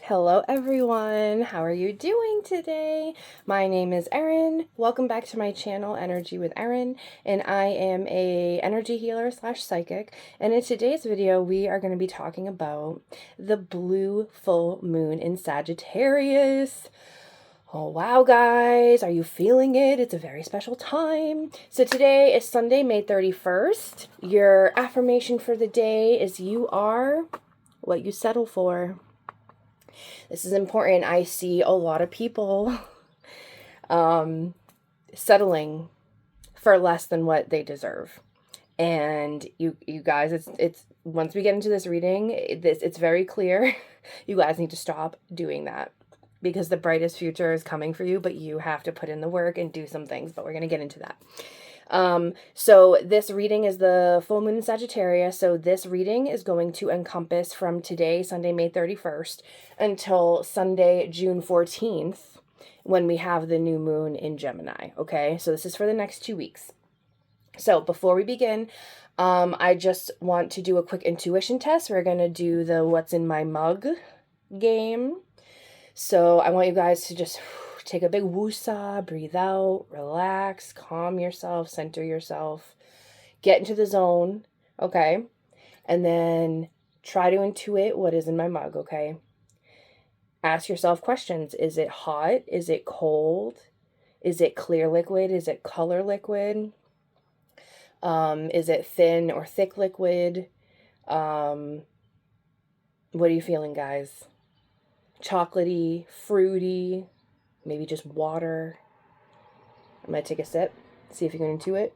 Hello everyone, how are you doing today? My name is Erin. Welcome back to my channel, Energy with Erin, and I am a energy healer slash psychic. And in today's video, we are going to be talking about the blue full moon in Sagittarius. Oh wow, guys, are you feeling it? It's a very special time. So today is Sunday, May 31st. Your affirmation for the day is you are what you settle for. This is important. I see a lot of people settling for less than what they deserve. And you guys, it's once we get into this reading, it's very clear. You guys need to stop doing that because the brightest future is coming for you, but you have to put in the work and do some things, but we're going to get into that. So this reading is the full moon in Sagittarius. So this reading is going to encompass from today, Sunday, May 31st, until Sunday, June 14th, when we have the new moon in Gemini. Okay, so this is for the next 2 weeks. So before we begin, I just want to do a quick intuition test. We're going to do the what's in my mug game. So I want you guys to just take a big woosah, breathe out, relax, calm yourself, center yourself, get into the zone, okay? And then try to intuit what is in my mug, okay? Ask yourself questions. Is it hot? Is it cold? Is it clear liquid? Is it color liquid? Is it thin or thick liquid? What are you feeling, guys? Chocolatey, fruity, maybe just water. I'm going to take a sip, see if you can intuit.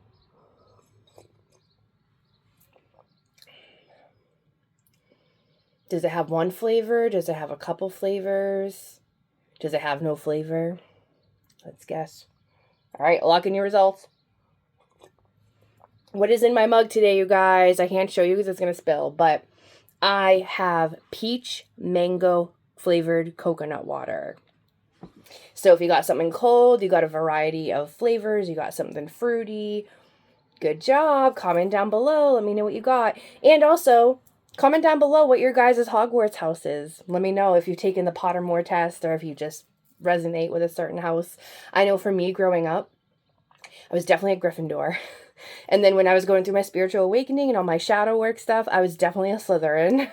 Does it have one flavor? Does it have a couple flavors? Does it have no flavor? Let's guess. All right, lock in your results. What is in my mug today, you guys? I can't show you because it's going to spill, but I have peach mango flavored coconut water. So if you got something cold, you got a variety of flavors, you got something fruity, good job. Comment down below. Let me know what you got. And also, comment down below what your guys' Hogwarts house is. Let me know if you've taken the Pottermore test or if you just resonate with a certain house. I know for me, growing up, I was definitely a Gryffindor. And then when I was going through my spiritual awakening and all my shadow work stuff, I was definitely a Slytherin.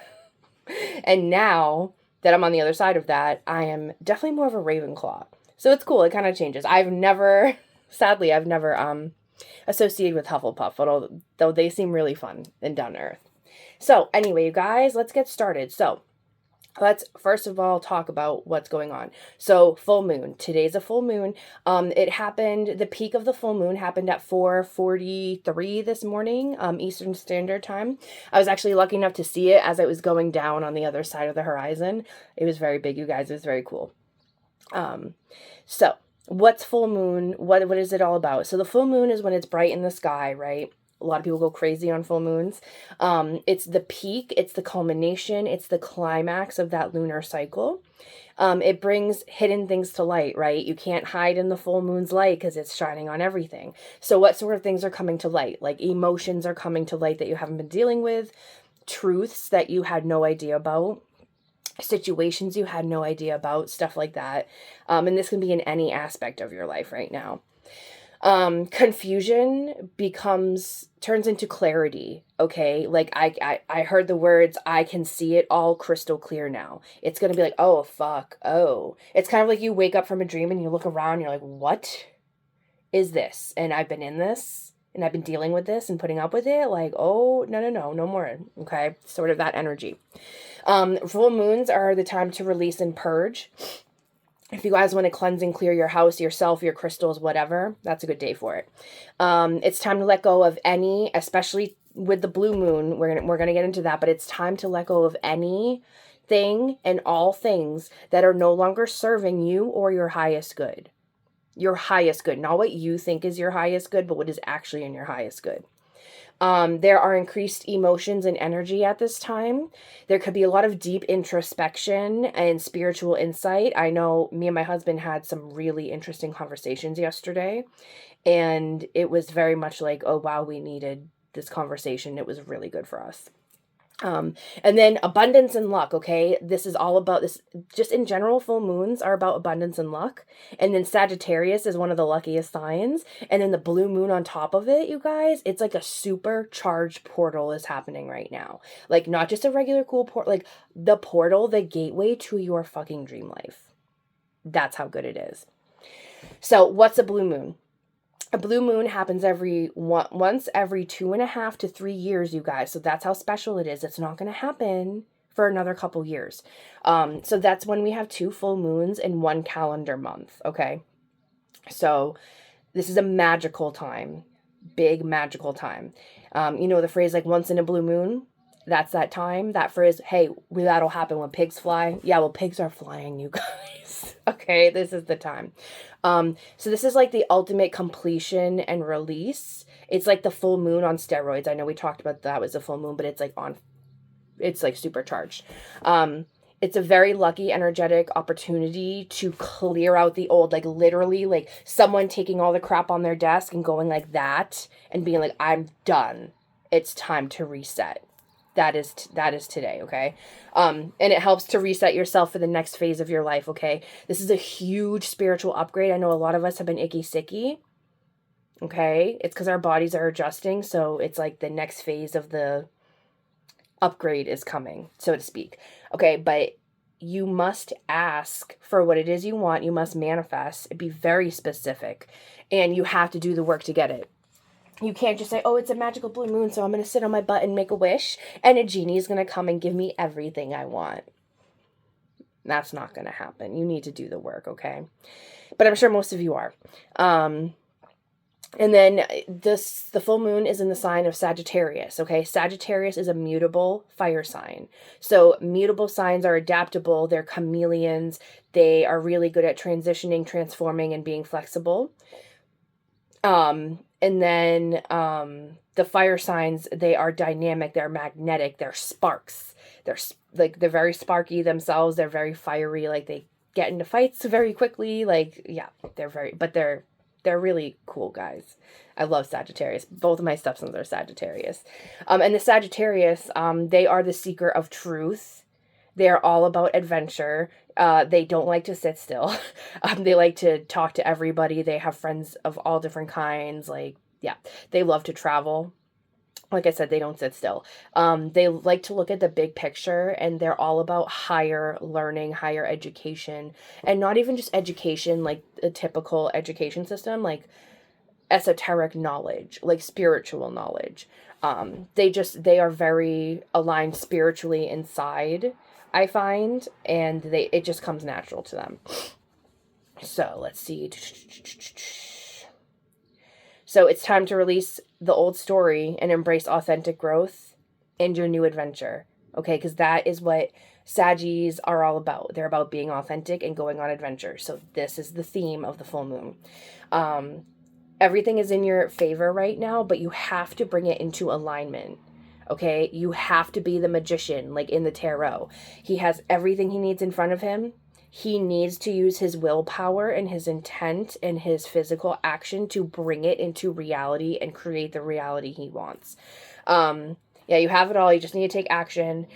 And now that I'm on the other side of that, I am definitely more of a Ravenclaw. So it's cool. It kind of changes. Sadly, I've never associated with Hufflepuff, though they seem really fun and down to earth. So anyway, you guys, let's get started. So let's first of all talk about what's going on. So full moon. Today's a full moon. The peak of the full moon happened at 4:43 this morning, Eastern Standard Time. I was actually lucky enough to see it as it was going down on the other side of the horizon. It was very big, you guys. It was very cool. So what's full moon? What is it all about? So the full moon is when it's bright in the sky, right? A lot of people go crazy on full moons. It's the peak, it's the culmination, it's the climax of that lunar cycle. It brings hidden things to light, right? You can't hide in the full moon's light because it's shining on everything. So what sort of things are coming to light? Like emotions are coming to light that you haven't been dealing with, truths that you had no idea about, situations you had no idea about, stuff like that. And this can be in any aspect of your life right now. Confusion turns into clarity. Okay. Like I heard the words, I can see it all crystal clear now. It's going to be like, oh, fuck. Oh, it's kind of like you wake up from a dream and you look around and you're like, what is this? And I've been in this and I've been dealing with this and putting up with it. Like, oh, no more. Okay. Sort of that energy. Full moons are the time to release and purge. If you guys want to cleanse and clear your house, yourself, your crystals, whatever, that's a good day for it. It's time to let go of any, especially with the blue moon, we're gonna get into that, but it's time to let go of anything and all things that are no longer serving you or your highest good. Your highest good, not what you think is your highest good, but what is actually in your highest good. There are increased emotions and energy at this time. There could be a lot of deep introspection and spiritual insight. I know me and my husband had some really interesting conversations yesterday, and it was very much like, oh, wow, we needed this conversation. It was really good for us. And then abundance and luck, okay? This is all about this. Just in general, full moons are about abundance and luck. And then Sagittarius is one of the luckiest signs. And then the blue moon on top of it, you guys, it's like a supercharged portal is happening right now. Like, not just a regular cool portal, like the portal, the gateway to your fucking dream life. That's how good it is. So, what's a blue moon? A blue moon happens once every 2.5 to 3 years, you guys. So that's how special it is. It's not going to happen for another couple years. So that's when we have 2 full moons in 1 calendar month. Okay. So this is a magical time, big magical time. You know, the phrase like once in a blue moon, that's that time. That phrase, hey, that'll happen when pigs fly. Yeah, well, pigs are flying, you guys. Okay, this is the time. So this is like the ultimate completion and release. It's like the full moon on steroids. I know we talked about that was a full moon, but it's like supercharged. It's a very lucky, energetic opportunity to clear out the old, like literally like someone taking all the crap on their desk and going like that and being like, I'm done. It's time to reset. That is today, okay? And it helps to reset yourself for the next phase of your life, okay? This is a huge spiritual upgrade. I know a lot of us have been icky-sicky, okay? It's because our bodies are adjusting, so it's like the next phase of the upgrade is coming, so to speak. Okay, but you must ask for what it is you want. You must manifest. Be very specific, and you have to do the work to get it. You can't just say, oh, it's a magical blue moon, so I'm going to sit on my butt and make a wish, and a genie is going to come and give me everything I want. That's not going to happen. You need to do the work, okay? But I'm sure most of you are. And then the full moon is in the sign of Sagittarius, okay? Sagittarius is a mutable fire sign. So mutable signs are adaptable. They're chameleons. They are really good at transitioning, transforming, and being flexible. And then the fire signs, they are dynamic, they're magnetic, they're sparks. They're very sparky themselves, they're very fiery, like they get into fights very quickly, like yeah, they're really cool guys. I love Sagittarius. Both of my stepsons are Sagittarius. And the Sagittarius, they are the seeker of truth. They're all about adventure. They don't like to sit still. They like to talk to everybody. They have friends of all different kinds. Like, yeah, they love to travel. Like I said, they don't sit still. They like to look at the big picture, and they're all about higher learning, higher education, and not even just education, like a typical education system, like esoteric knowledge, like spiritual knowledge. They are very aligned spiritually inside, I find, and it just comes natural to them. So let's see. So it's time to release the old story and embrace authentic growth and your new adventure. Okay, because that is what Saggies are all about. They're about being authentic and going on adventure. So this is the theme of the full moon. Everything is in your favor right now, but you have to bring it into alignment. Okay, you have to be the magician, like in the tarot. He has everything he needs in front of him. He needs to use his willpower and his intent and his physical action to bring it into reality and create the reality he wants. Yeah, you have it all. You just need to take action.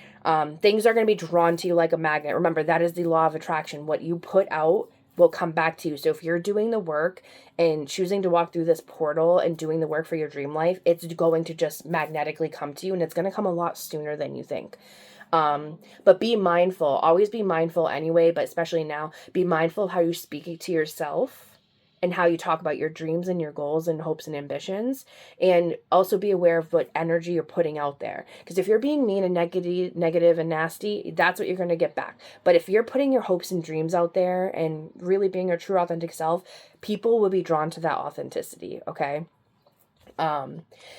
Things are going to be drawn to you like a magnet. Remember, that is the law of attraction. What you put out will come back to you. So if you're doing the work and choosing to walk through this portal and doing the work for your dream life, it's going to just magnetically come to you, and it's going to come a lot sooner than you think. But be mindful, always be mindful anyway, but especially now, be mindful of how you speak it to yourself and how you talk about your dreams and your goals and hopes and ambitions. And also be aware of what energy you're putting out there. Because if you're being mean and negative and nasty, that's what you're going to get back. But if you're putting your hopes and dreams out there and really being your true authentic self, people will be drawn to that authenticity. Okay.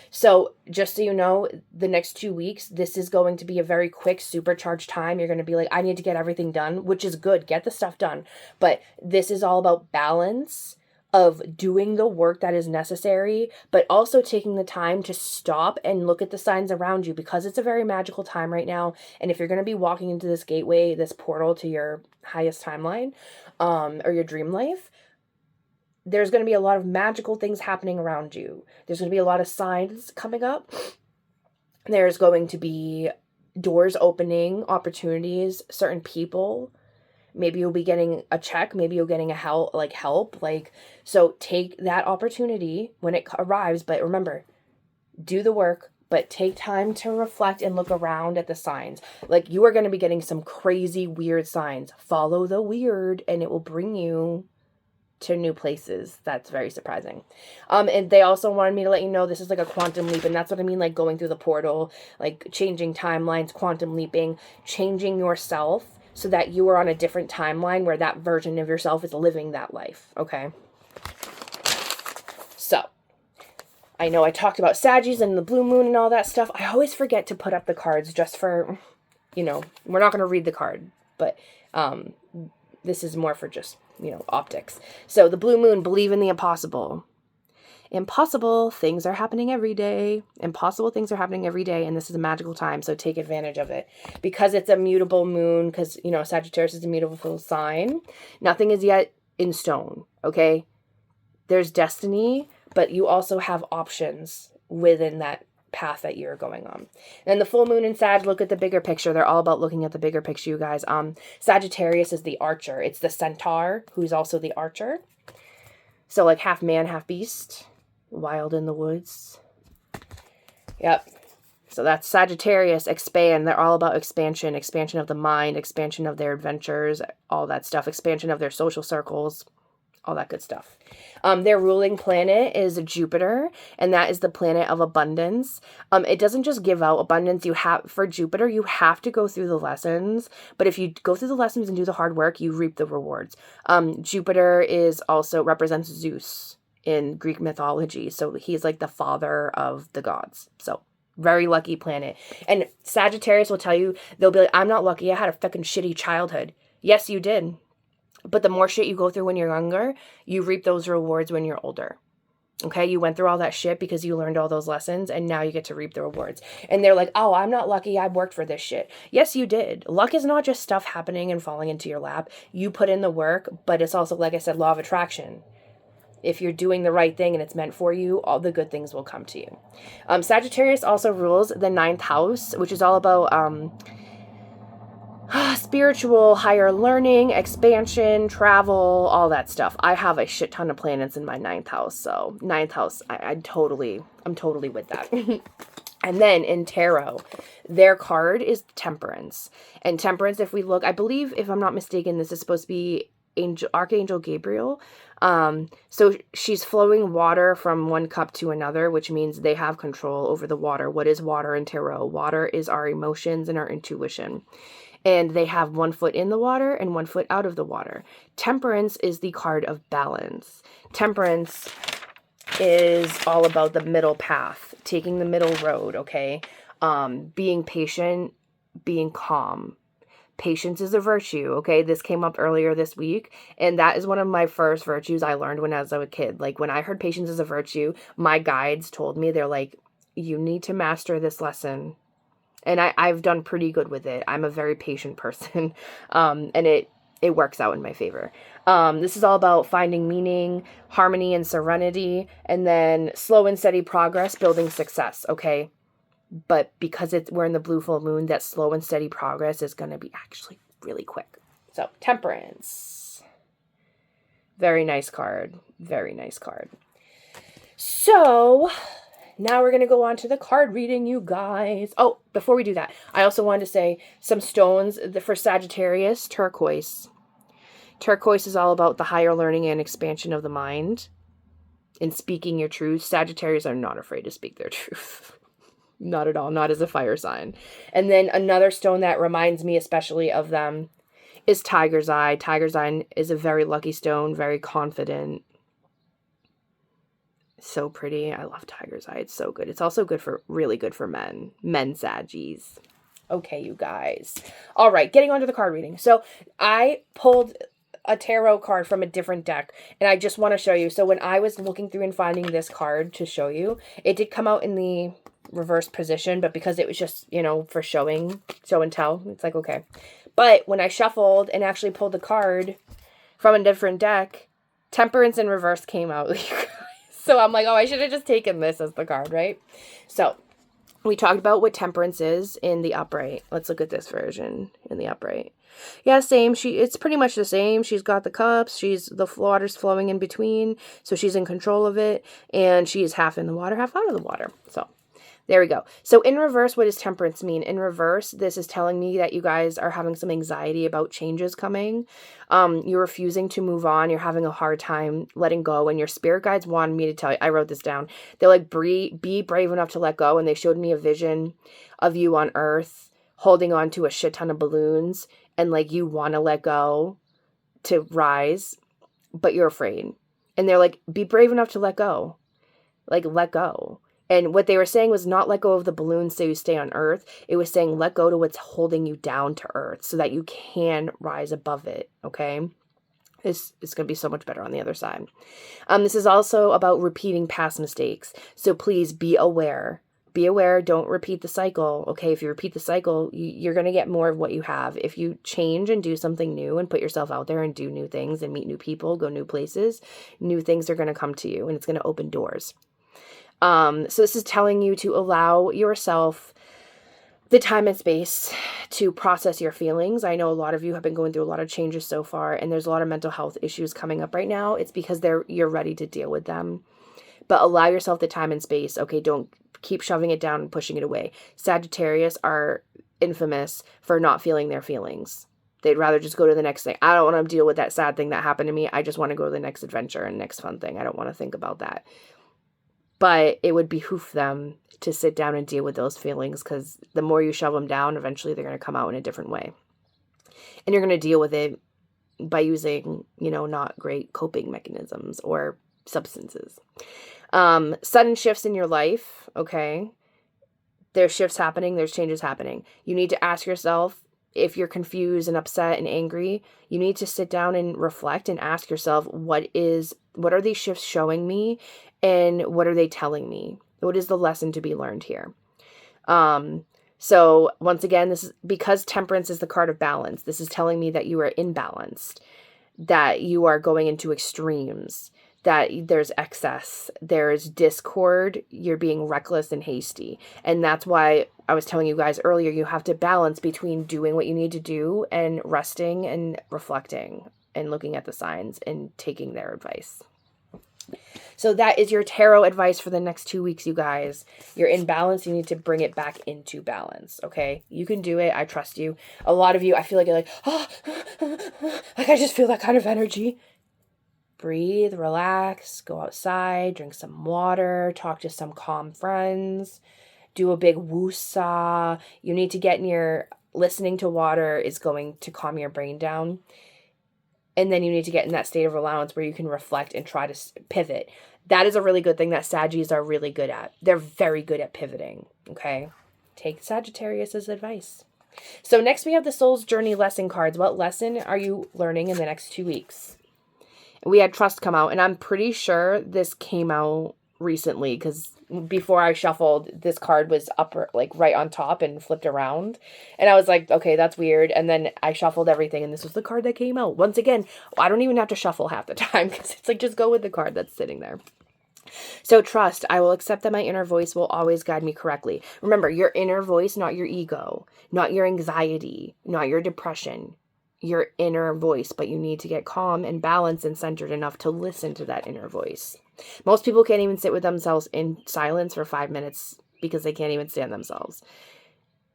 So just so you know, the next 2 weeks, this is going to be a very quick, supercharged time. You're going to be like, I need to get everything done, which is good. Get the stuff done. But this is all about balance of doing the work that is necessary, but also taking the time to stop and look at the signs around you, because it's a very magical time right now. And if you're going to be walking into this gateway, this portal to your highest timeline, or your dream life, there's going to be a lot of magical things happening around you. There's going to be a lot of signs coming up. There's going to be doors opening, opportunities, certain people. Maybe you'll be getting a check. Maybe you're getting a help. So take that opportunity when it arrives. But remember, do the work, but take time to reflect and look around at the signs. Like, you are going to be getting some crazy, weird signs. Follow the weird, and it will bring you to new places. That's very surprising. And they also wanted me to let you know this is like a quantum leap, and that's what I mean, like going through the portal, like changing timelines, quantum leaping, changing yourself so that you are on a different timeline where that version of yourself is living that life. Okay. So I know I talked about Saggies and the blue moon and all that stuff. I always forget to put up the cards just for, we're not going to read the card, but this is more for just, optics. So the blue moon, believe in the impossible. Impossible things are happening every day. Impossible things are happening every day, and this is a magical time, so take advantage of it. Because it's a mutable moon, because, Sagittarius is a mutable sign, nothing is yet in stone, okay? There's destiny, but you also have options within that path that you're going on. And the full moon in Sag, look at the bigger picture. They're all about looking at the bigger picture, you guys. Sagittarius is the archer. It's the centaur, who's also the archer. So like half man, half beast. Wild in the woods. Yep. So that's Sagittarius, expand. They're all about expansion. Expansion of the mind, expansion of their adventures, all that stuff. Expansion of their social circles. All that good stuff. Their ruling planet is Jupiter, and that is the planet of abundance. It doesn't just give out abundance. For Jupiter, you have to go through the lessons, but if you go through the lessons and do the hard work, you reap the rewards. Jupiter represents Zeus in Greek mythology, so he's like the father of the gods. So very lucky planet. And Sagittarius will tell you, they'll be like, I'm not lucky. I had a fucking shitty childhood. Yes, you did. But the more shit you go through when you're younger, you reap those rewards when you're older. Okay? You went through all that shit because you learned all those lessons, and now you get to reap the rewards. And they're like, oh, I'm not lucky. I worked for this shit. Yes, you did. Luck is not just stuff happening and falling into your lap. You put in the work, but it's also, like I said, law of attraction. If you're doing the right thing and it's meant for you, all the good things will come to you. Sagittarius also rules the 9th house, which is all about spiritual, higher learning, expansion, travel, all that stuff. I have a shit ton of planets in my 9th house, so 9th house, I'm totally with that. And then in tarot, their card is Temperance. And Temperance, if we look, I believe, if I'm not mistaken, this is supposed to be Archangel Gabriel. So she's flowing water from one cup to another, which means they have control over the water. What is water in tarot? Water is our emotions and our intuition. And they have one foot in the water and one foot out of the water. Temperance is the card of balance. Temperance is all about the middle path, taking the middle road, okay? Being patient, being calm. Patience is a virtue, okay? This came up earlier this week, and that is one of my first virtues I learned when I was a kid. Like, when I heard patience is a virtue, my guides told me, they're like, you need to master this lesson. And I've done pretty good with it. I'm a very patient person, and it works out in my favor. This is all about finding meaning, harmony, and serenity, and then slow and steady progress, building success, okay? But because we're in the blue full moon, that slow and steady progress is going to be actually really quick. So, Temperance. Very nice card. Very nice card. So, now we're going to go on to the card reading, you guys. Oh, before we do that, I also wanted to say some stones for Sagittarius, turquoise. Turquoise is all about the higher learning and expansion of the mind and speaking your truth. Sagittarius are not afraid to speak their truth. Not at all. Not as a fire sign. And then another stone that reminds me especially of them is Tiger's Eye. Tiger's Eye is a very lucky stone, very confident. So pretty. I love Tiger's Eye. It's so good. It's also really good for men. Men Saggies. Okay, you guys. All right, getting on to the card reading. So I pulled a tarot card from a different deck, and I just want to show you. So when I was looking through and finding this card to show you, it did come out in the reverse position, but because it was just, for show and tell, it's like, okay. But when I shuffled and actually pulled the card from a different deck, Temperance in reverse came out. So I'm like, oh, I should have just taken this as the card, right? So We talked about what temperance is in the upright. Let's look at this version in the upright. Yeah, same. It's pretty much the same. She's got the cups. The water's flowing in between, so she's in control of it, and she's half in the water, half out of the water. So there we go. So in reverse, what does temperance mean? In reverse, this is telling me that you guys are having some anxiety about changes coming. You're refusing to move on. You're having a hard time letting go. And your spirit guides wanted me to tell you, I wrote this down. They're like, be brave enough to let go. And they showed me a vision of you on Earth holding on to a shit ton of balloons. And like, you want to let go to rise, but you're afraid. And they're like, be brave enough to let go. Like, let go. And what they were saying was not let go of the balloons so you stay on Earth. It was saying let go to what's holding you down to Earth so that you can rise above it, okay? It's going to be so much better on the other side. This is also about repeating past mistakes. So please be aware. Be aware. Don't repeat the cycle, okay? If you repeat the cycle, you're going to get more of what you have. If you change and do something new and put yourself out there and do new things and meet new people, go new places, new things are going to come to you and it's going to open doors. So this is telling you to allow yourself the time and space to process your feelings. I know a lot of you have been going through a lot of changes so far, and there's a lot of mental health issues coming up right now. It's because you're ready to deal with them. But allow yourself the time and space. Okay, don't keep shoving it down and pushing it away. Sagittarius are infamous for not feeling their feelings. They'd rather just go to the next thing. I don't want to deal with that sad thing that happened to me. I just want to go to the next adventure and next fun thing. I don't want to think about that. But it would behoove them to sit down and deal with those feelings, because the more you shove them down, eventually they're going to come out in a different way. And you're going to deal with it by using, not great coping mechanisms or substances. Sudden shifts in your life, okay? There's shifts happening. There's changes happening. You need to ask yourself, if you're confused and upset and angry, you need to sit down and reflect and ask yourself, what are these shifts showing me? And what are they telling me? What is the lesson to be learned here? So once again, this is because temperance is the card of balance. This is telling me that you are imbalanced, that you are going into extremes, that there's excess, there's discord, you're being reckless and hasty. And that's why I was telling you guys earlier, you have to balance between doing what you need to do and resting and reflecting and looking at the signs and taking their advice. So that is your tarot advice for the next 2 weeks, you guys. You're in balance. You need to bring it back into balance, okay? You can do it. I trust you. A lot of you, I feel like you're like, like I just feel that kind of energy. Breathe, relax, go outside, drink some water, talk to some calm friends, do a big woosah. You need to get near, listening to water is going to calm your brain down. And then you need to get in that state of allowance where you can reflect and try to pivot. That is a really good thing that Saggies are really good at. They're very good at pivoting, okay? Take Sagittarius' advice. So next we have the Soul's Journey lesson cards. What lesson are you learning in the next 2 weeks? We had Trust come out, and I'm pretty sure this came out recently because before I shuffled, this card was up like right on top and flipped around. And I was like, okay, that's weird. And then I shuffled everything, and this was the card that came out. Once again, I don't even have to shuffle half the time because it's like, just go with the card that's sitting there. So trust, I will accept that my inner voice will always guide me correctly. Remember, your inner voice, not your ego, not your anxiety, not your depression, your inner voice. But you need to get calm and balanced and centered enough to listen to that inner voice. Most people can't even sit with themselves in silence for 5 minutes because they can't even stand themselves.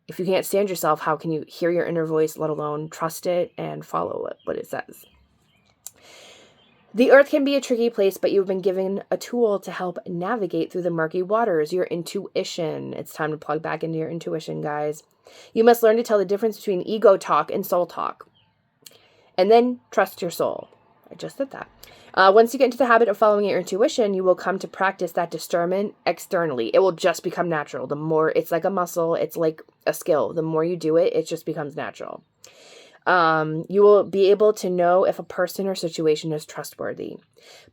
If you can't stand yourself, how can you hear your inner voice, let alone trust it and follow what it says? The earth can be a tricky place, but you've been given a tool to help navigate through the murky waters, your intuition. It's time to plug back into your intuition, guys. You must learn to tell the difference between ego talk and soul talk. And then trust your soul. I just said that. Once you get into the habit of following your intuition, you will come to practice that discernment externally. It will just become natural. The more, it's like a muscle, it's like a skill. The more you do it, it just becomes natural. You will be able to know if a person or situation is trustworthy.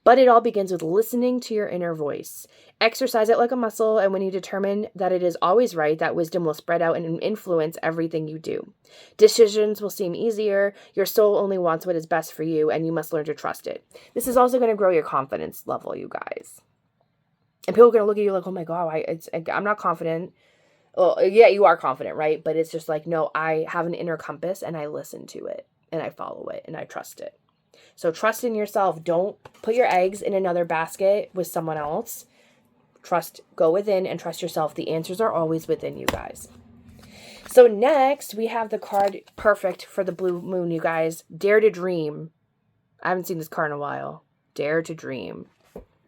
But it all begins with listening to your inner voice. Exercise it like a muscle, and when you determine that it is always right, that wisdom will spread out and influence everything you do. Decisions will seem easier. Your soul only wants what is best for you, and you must learn to trust it. This is also going to grow your confidence level, you guys. And people are going to look at you like, oh my God, I'm not confident. well, yeah, you are confident, right? But it's just like, no, I have an inner compass and I listen to it and I follow it and I trust it. So trust in yourself. Don't put your eggs in another basket with someone else. Go within and trust yourself. The answers are always within, you guys. So next, we have the card perfect for the blue moon, you guys. Dare to dream. I haven't seen this card in a while. Dare to dream.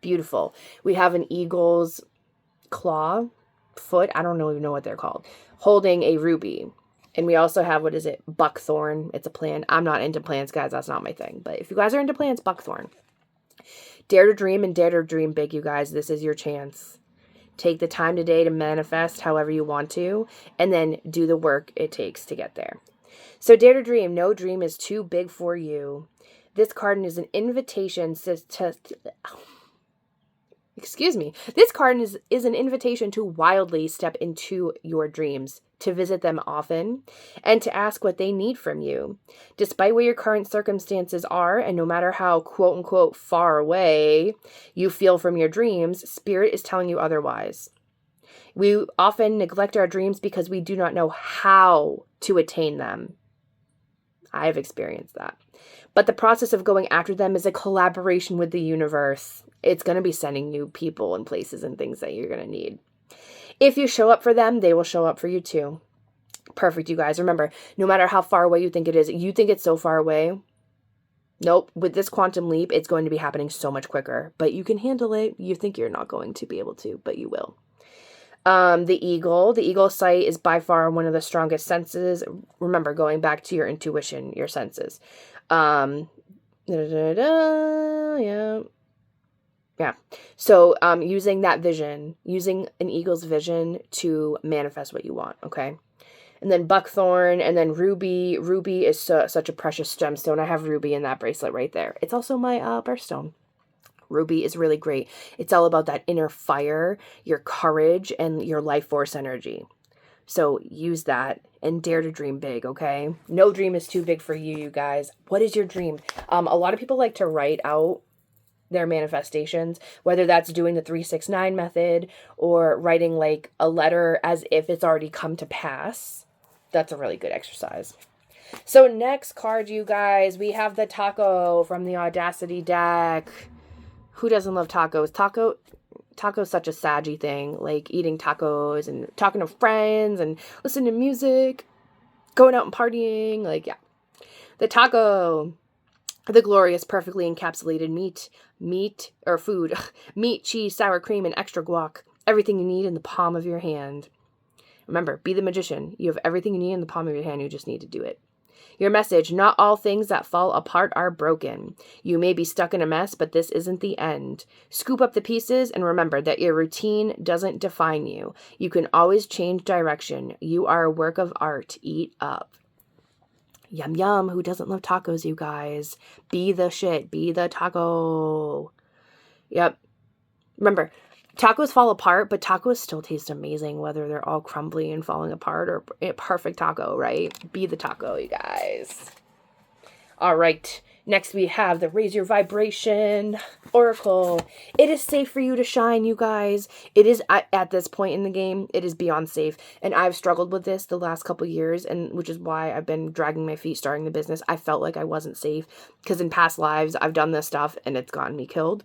Beautiful. We have an eagle's claw, foot, I don't even know what they're called, holding a ruby. And we also have, what is it? Buckthorn. It's a plant. I'm not into plants, guys. That's not my thing. But if you guys are into plants, buckthorn. Dare to dream and dare to dream big, you guys. This is your chance. Take the time today to manifest however you want to, and then do the work it takes to get there. So dare to dream. No dream is too big for you. This card is an invitation This card is an invitation to wildly step into your dreams, to visit them often, and to ask what they need from you. Despite what your current circumstances are, and no matter how quote-unquote far away you feel from your dreams, Spirit is telling you otherwise. We often neglect our dreams because we do not know how to attain them. I have experienced that. But the process of going after them is a collaboration with the universe. It's going to be sending you people and places and things that you're going to need. If you show up for them, they will show up for you too. Perfect, you guys. Remember, no matter how far away you think it is, you think it's so far away. Nope. With this quantum leap, it's going to be happening so much quicker. But you can handle it. You think you're not going to be able to, but you will. The eagle sight is by far one of the strongest senses. Remember, going back to your intuition, your senses. Yeah. So, using that vision, using an eagle's vision to manifest what you want. Okay. And then buckthorn, and then ruby. Ruby is such a precious gemstone. I have ruby in that bracelet right there. It's also my birthstone. Ruby is really great. It's all about that inner fire, your courage, and your life force energy. So use that and dare to dream big, okay? No dream is too big for you, you guys. What is your dream? A lot of people like to write out their manifestations, whether that's doing the 369 method or writing like a letter as if it's already come to pass. That's a really good exercise. So next card, you guys, we have the taco from the Audacity deck. Who doesn't love tacos? Taco's such a saggy thing, like eating tacos and talking to friends and listening to music, going out and partying, like, yeah. The taco, the glorious, perfectly encapsulated meat, cheese, sour cream, and extra guac. Everything you need in the palm of your hand. Remember, be the magician. You have everything you need in the palm of your hand. You just need to do it. Your message, not all things that fall apart are broken. You may be stuck in a mess, but this isn't the end. Scoop up the pieces and remember that your routine doesn't define you. You can always change direction. You are a work of art. Eat up. Yum, yum. Who doesn't love tacos, you guys? Be the shit. Be the taco. Yep. Remember, tacos fall apart, but tacos still taste amazing, whether they're all crumbly and falling apart or a perfect taco, right? Be the taco, you guys. All right. Next, we have the Raise Your Vibration Oracle. It is safe for you to shine, you guys. It is, at this point in the game, it is beyond safe. And I've struggled with this the last couple years, and which is why I've been dragging my feet starting the business. I felt like I wasn't safe because in past lives, I've done this stuff and it's gotten me killed.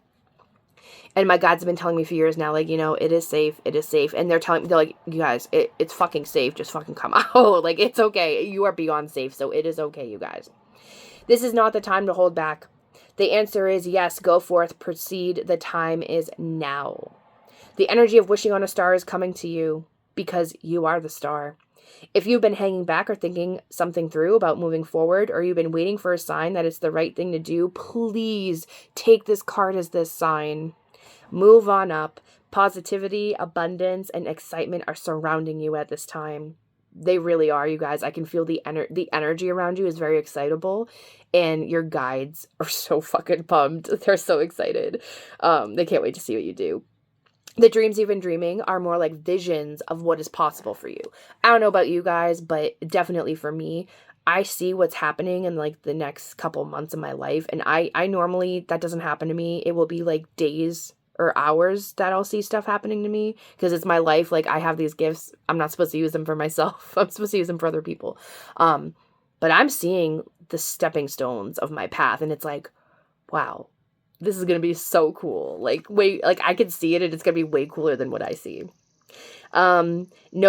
And my guides have been telling me for years now, like, you know, it is safe. It is safe. And they're like, you guys, it's fucking safe. Just fucking come out. Like, it's okay. You are beyond safe. So it is okay, you guys. This is not the time to hold back. The answer is yes, go forth, proceed. The time is now. The energy of wishing on a star is coming to you because you are the star. If you've been hanging back or thinking something through about moving forward, or you've been waiting for a sign that it's the right thing to do, please take this card as this sign. Move on up. Positivity, abundance, and excitement are surrounding you at this time. They really are, you guys. I can feel the energy around you is very excitable, and your guides are so fucking pumped. They're so excited. They can't wait to see what you do. The dreams you've been dreaming are more like visions of what is possible for you. I don't know about you guys, but definitely for me, I see what's happening in like the next couple months of my life, and I normally, that doesn't happen to me. It will be like days or hours that I'll see stuff happening to me because it's my life. Like, I have these gifts. I'm not supposed to use them for myself. I'm supposed to use them for other people. But I'm seeing the stepping stones of my path, and it's like, wow, this is going to be so cool. Like, I can see it, and it's going to be way cooler than what I see. Know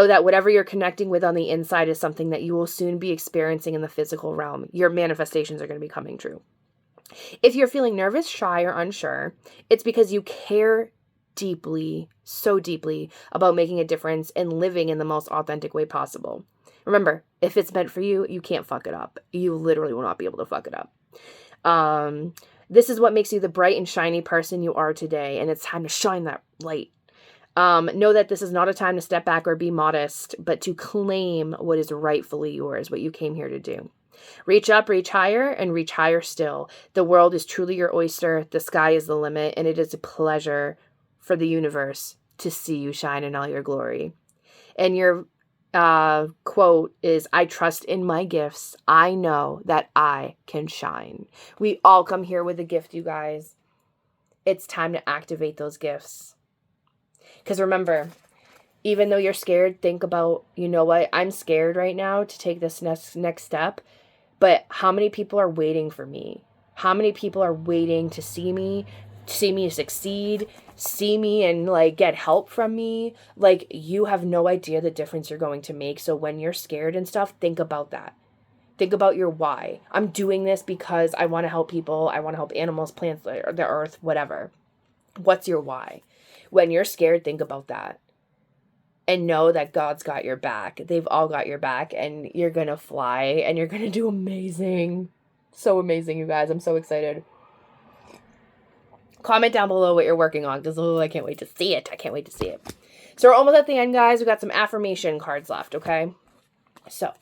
that whatever you're connecting with on the inside is something that you will soon be experiencing in the physical realm. Your manifestations are going to be coming true. If you're feeling nervous, shy, or unsure, it's because you care deeply, so deeply, about making a difference and living in the most authentic way possible. Remember, if it's meant for you, you can't fuck it up. You literally will not be able to fuck it up. This is what makes you the bright and shiny person you are today, and it's time to shine that light. Know that this is not a time to step back or be modest, but to claim what is rightfully yours, what you came here to do. Reach up, reach higher, and reach higher still. The world is truly your oyster. The sky is the limit, and it is a pleasure for the universe to see you shine in all your glory. And your quote is, I trust in my gifts. I know that I can shine. We all come here with a gift, you guys. It's time to activate those gifts. Because remember, even though you're scared, think about, you know what? I'm scared right now to take this next step. But how many people are waiting for me? How many people are waiting to see me succeed, see me and like get help from me? Like, you have no idea the difference you're going to make. So when you're scared and stuff, think about that. Think about your why. I'm doing this because I want to help people. I want to help animals, plants, the earth, whatever. What's your why? When you're scared, think about that. And know that God's got your back. They've all got your back, and you're going to fly, and you're going to do amazing. So amazing, you guys. I'm so excited. Comment down below what you're working on, because I can't wait to see it. I can't wait to see it. So we're almost at the end, guys. We've got some affirmation cards left, okay? So,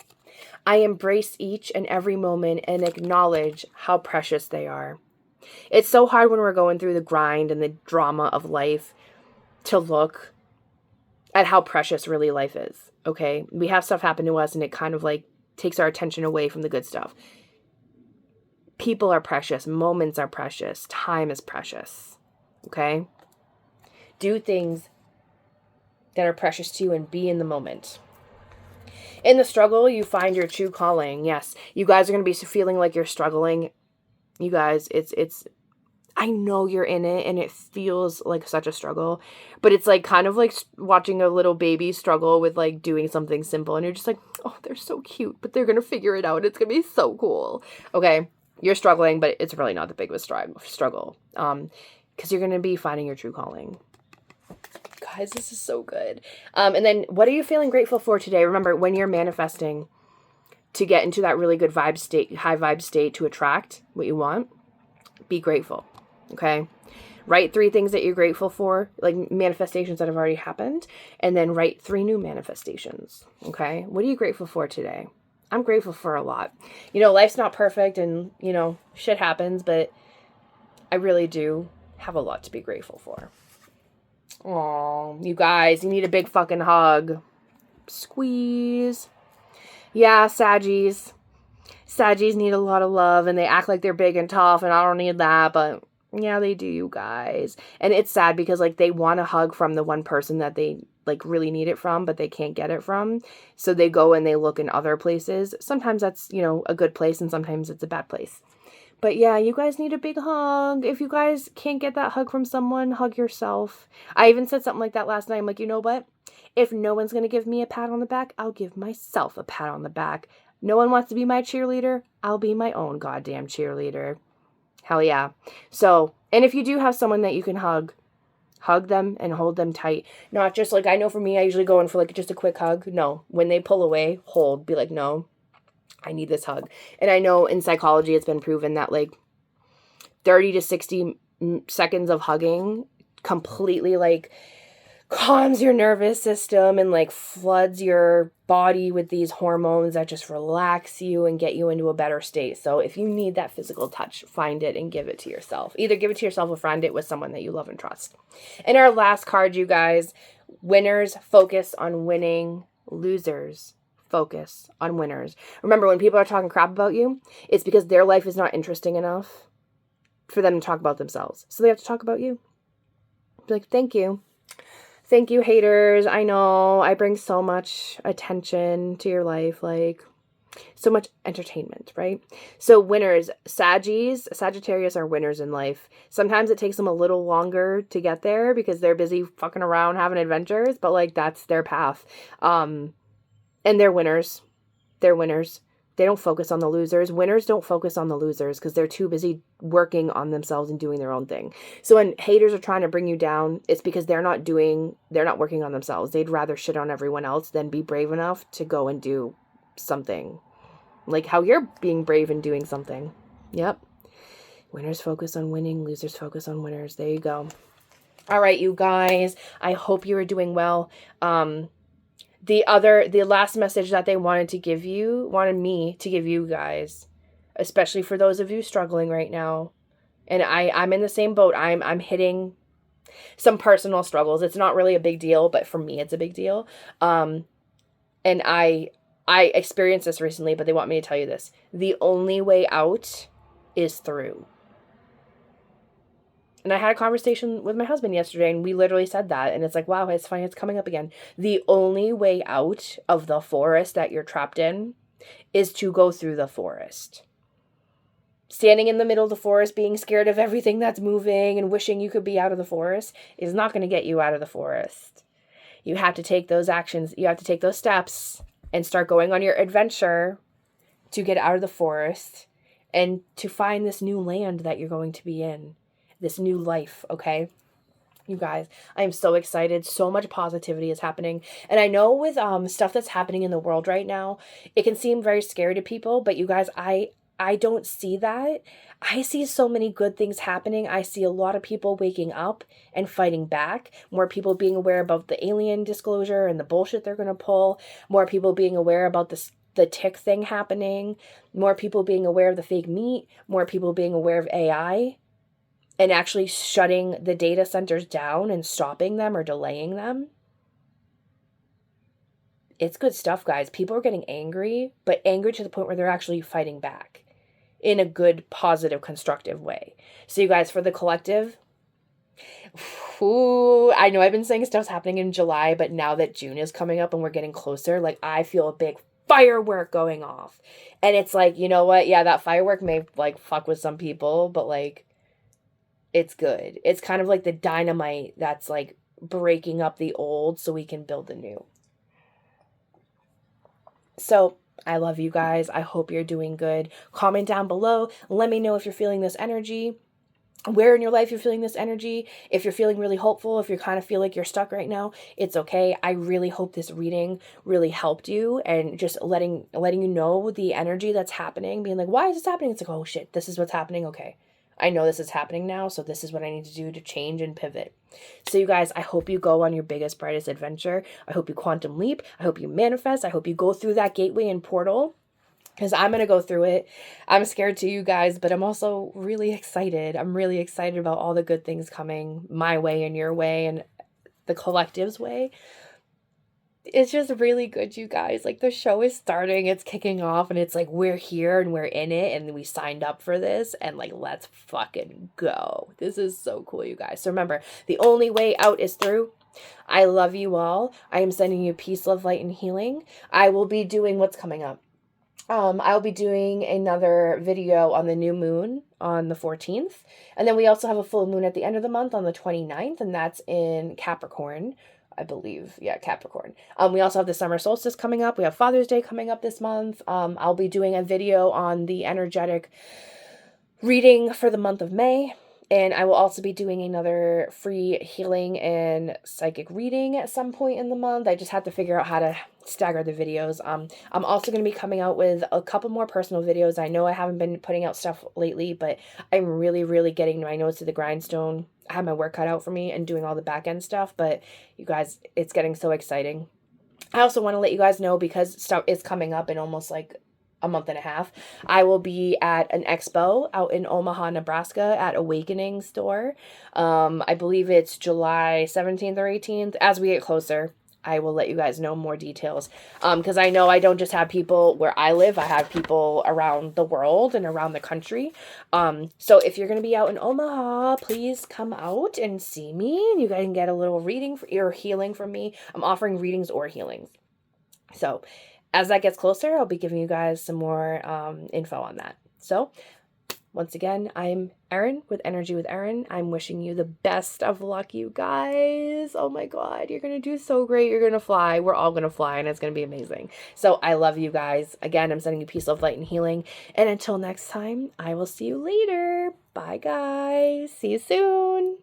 I embrace each and every moment and acknowledge how precious they are. It's so hard when we're going through the grind and the drama of life to look at how precious really life is, okay? We have stuff happen to us and it kind of like takes our attention away from the good stuff. People are precious. Moments are precious. Time is precious, okay? Do things that are precious to you and be in the moment. In the struggle, you find your true calling. Yes, you guys are going to be feeling like you're struggling. You guys, it's I know you're in it and it feels like such a struggle, but it's like kind of like watching a little baby struggle with like doing something simple, and you're just like, oh, they're so cute, but they're going to figure it out. It's going to be so cool. Okay, you're struggling, but it's really not the biggest struggle because you're going to be finding your true calling. Guys, this is so good. And then what are you feeling grateful for today? Remember, when you're manifesting to get into that really good vibe state, high vibe state to attract what you want, be grateful. Okay. Write 3 things that you're grateful for, like manifestations that have already happened, and then write 3 new manifestations. Okay. What are you grateful for today? I'm grateful for a lot. You know, life's not perfect and, you know, shit happens, but I really do have a lot to be grateful for. Oh, you guys, you need a big fucking hug. Squeeze. Yeah, Saggies. Saggies need a lot of love, and they act like they're big and tough, and I don't need that, but yeah, they do, you guys. And it's sad because, like, they want a hug from the one person that they, like, really need it from, but they can't get it from. So they go and they look in other places. Sometimes that's, you know, a good place, and sometimes it's a bad place. But yeah, you guys need a big hug. If you guys can't get that hug from someone, hug yourself. I even said something like that last night. I'm like, you know what? If no one's going to give me a pat on the back, I'll give myself a pat on the back. No one wants to be my cheerleader. I'll be my own goddamn cheerleader. Hell yeah. So, and if you do have someone that you can hug them and hold them tight. Not just like, I know for me, I usually go in for like just a quick hug. No, when they pull away, hold. Be like, no, I need this hug. And I know in psychology, it's been proven that like 30 to 60 seconds of hugging completely like calms your nervous system and like floods your body with these hormones that just relax you and get you into a better state. So if you need that physical touch, find it and give it to yourself. Either give it to yourself or find it with someone that you love and trust. And our last card, you guys, winners focus on winning, losers focus on winners. Remember, when people are talking crap about you, it's because their life is not interesting enough for them to talk about themselves. So they have to talk about you. Be like, thank you. Thank you, haters. I know I bring so much attention to your life, like so much entertainment, right? So winners, Sagittarius are winners in life. Sometimes it takes them a little longer to get there because they're busy fucking around having adventures, but like that's their path. And they're winners. They're winners. They don't focus on the losers. Winners don't focus on the losers because they're too busy working on themselves and doing their own thing. So when haters are trying to bring you down, it's because they're not working on themselves. They'd rather shit on everyone else than be brave enough to go and do something. Like how you're being brave and doing something. Yep. Winners focus on winning. Losers focus on winners. There you go. All right, you guys. I hope you are doing well. The last message that they wanted me to give you guys, especially for those of you struggling right now. And I'm in the same boat. I'm hitting some personal struggles. It's not really a big deal, but for me, it's a big deal. And I experienced this recently, but they want me to tell you this. The only way out is through. And I had a conversation with my husband yesterday, and we literally said that. And it's like, wow, it's funny, it's coming up again. The only way out of the forest that you're trapped in is to go through the forest. Standing in the middle of the forest, being scared of everything that's moving and wishing you could be out of the forest is not going to get you out of the forest. You have to take those actions. You have to take those steps and start going on your adventure to get out of the forest and to find this new land that you're going to be in. This new life, okay? You guys, I am so excited. So much positivity is happening. And I know with stuff that's happening in the world right now, it can seem very scary to people, but you guys, I don't see that. I see so many good things happening. I see a lot of people waking up and fighting back. More people being aware about the alien disclosure and the bullshit they're going to pull. More people being aware about the tick thing happening. More people being aware of the fake meat. More people being aware of AI. And actually shutting the data centers down and stopping them or delaying them. It's good stuff, guys. People are getting angry, but angry to the point where they're actually fighting back in a good, positive, constructive way. So you guys, for the collective, I know I've been saying stuff's happening in July, but now that June is coming up and we're getting closer, like I feel a big firework going off. And it's like, you know what? Yeah, that firework may like fuck with some people, but like, it's good. It's kind of like the dynamite that's like breaking up the old so we can build the new. So I love you guys. I hope you're doing good. Comment down below. Let me know if you're feeling this energy. Where in your life you're feeling this energy. If you're feeling really hopeful, if you kind of feel like you're stuck right now, it's okay. I really hope this reading really helped you and just letting you know the energy that's happening. Being like, why is this happening? It's like, oh shit, this is what's happening. Okay. I know this is happening now, so this is what I need to do to change and pivot. So you guys, I hope you go on your biggest, brightest adventure. I hope you quantum leap. I hope you manifest. I hope you go through that gateway and portal, because I'm going to go through it. I'm scared too, you guys, but I'm also really excited. I'm really excited about all the good things coming my way and your way and the collective's way. It's just really good, you guys. Like, the show is starting, it's kicking off, and it's like, we're here and we're in it, and we signed up for this, and like, let's fucking go. This is so cool, you guys. So remember, the only way out is through. I love you all. I am sending you peace, love, light, and healing. I will be doing what's coming up. I'll be doing another video on the new moon on the 14th. And then we also have a full moon at the end of the month on the 29th, and that's in Capricorn. I believe. Yeah, Capricorn. We also have the summer solstice coming up. We have Father's Day coming up this month. I'll be doing a video on the energetic reading for the month of May. And I will also be doing another free healing and psychic reading at some point in the month. I just have to figure out how to stagger the videos. I'm also going to be coming out with a couple more personal videos. I know I haven't been putting out stuff lately, but I'm really, really getting my nose to the grindstone. I have my work cut out for me and doing all the back end stuff, but you guys, it's getting so exciting. I also want to let you guys know, because stuff is coming up in almost like a month and a half, I will be at an expo out in Omaha, Nebraska at Awakening store. I believe it's July 17th or 18th. As we get closer, I will let you guys know more details. Because I know I don't just have people where I live. I have people around the world and around the country. So if you're going to be out in Omaha, please come out and see me. And you guys can get a little reading or healing from me. I'm offering readings or healings. So as that gets closer, I'll be giving you guys some more info on that. So once again, I'm Erin with Energy with Erin. I'm wishing you the best of luck, you guys. Oh my God, you're going to do so great. You're going to fly. We're all going to fly, and it's going to be amazing. So I love you guys. Again, I'm sending you peace, love, light, and healing. And until next time, I will see you later. Bye, guys. See you soon.